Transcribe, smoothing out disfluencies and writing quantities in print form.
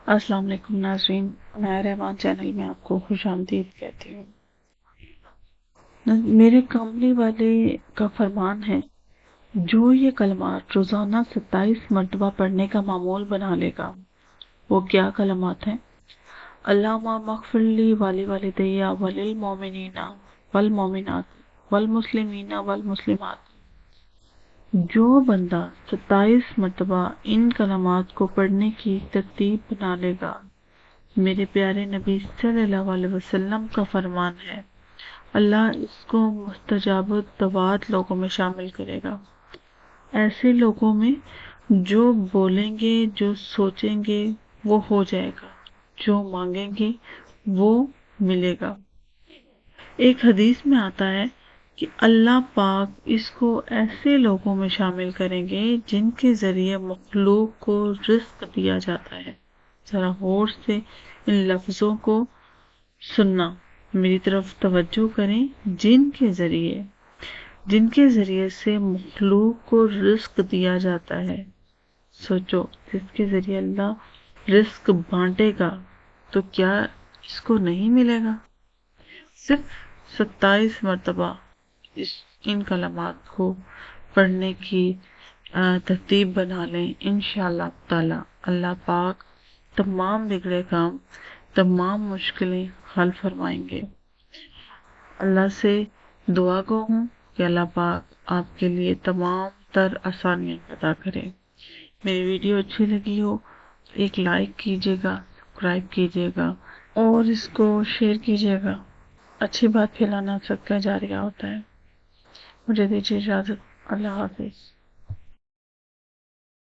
السلام علیکم ناظرین، میں رحمان چینل میں آپ کو خوش آمدید کہتی ہوں۔ میرے کمپنی والے کا فرمان ہے، جو یہ کلمات روزانہ 27 مرتبہ پڑھنے کا معمول بنا لے گا۔ وہ کیا کلمات ہیں؟ اللہم مغفر لی ولی والدیہ وللمؤمنین والمؤمنات والمسلمین والمسلمات۔ جو بندہ 27 مرتبہ ان کلمات کو پڑھنے کی ترتیب بنا لے گا، میرے پیارے نبی صلی اللہ علیہ وسلم کا فرمان ہے، اللہ اس کو مستجاب الدعوات لوگوں میں شامل کرے گا۔ ایسے لوگوں میں جو بولیں گے، جو سوچیں گے وہ ہو جائے گا، جو مانگیں گے وہ ملے گا۔ ایک حدیث میں آتا ہے کہ اللہ پاک اس کو ایسے لوگوں میں شامل کریں گے جن کے ذریعے مخلوق کو رزق دیا جاتا ہے۔ ذرا غور سے ان لفظوں کو سننا، میری طرف توجہ کریں۔ جن کے ذریعے سے مخلوق کو رزق دیا جاتا ہے۔ سوچو، جس کے ذریعے اللہ رزق بانٹے گا تو کیا اس کو نہیں ملے گا؟ صرف 27 مرتبہ ان کلمات کو پڑھنے کی ترتیب بنا لیں، انشاءاللہ تعالی اللہ پاک تمام بگڑے کام، تمام مشکلیں حل فرمائیں گے۔ اللہ سے دعا گو ہوں کہ اللہ پاک آپ کے لیے تمام تر آسانیاں عطا کرے۔ میری ویڈیو اچھی لگی ہو تو ایک لائک کیجیے گا، سبسکرائب کیجیے گا اور اس کو شیئر کیجیے گا۔ اچھی بات پھیلانا صدقہ جاریہ ہوتا ہے۔ مجھے دیجیے اجازت۔ اللہ حافظ۔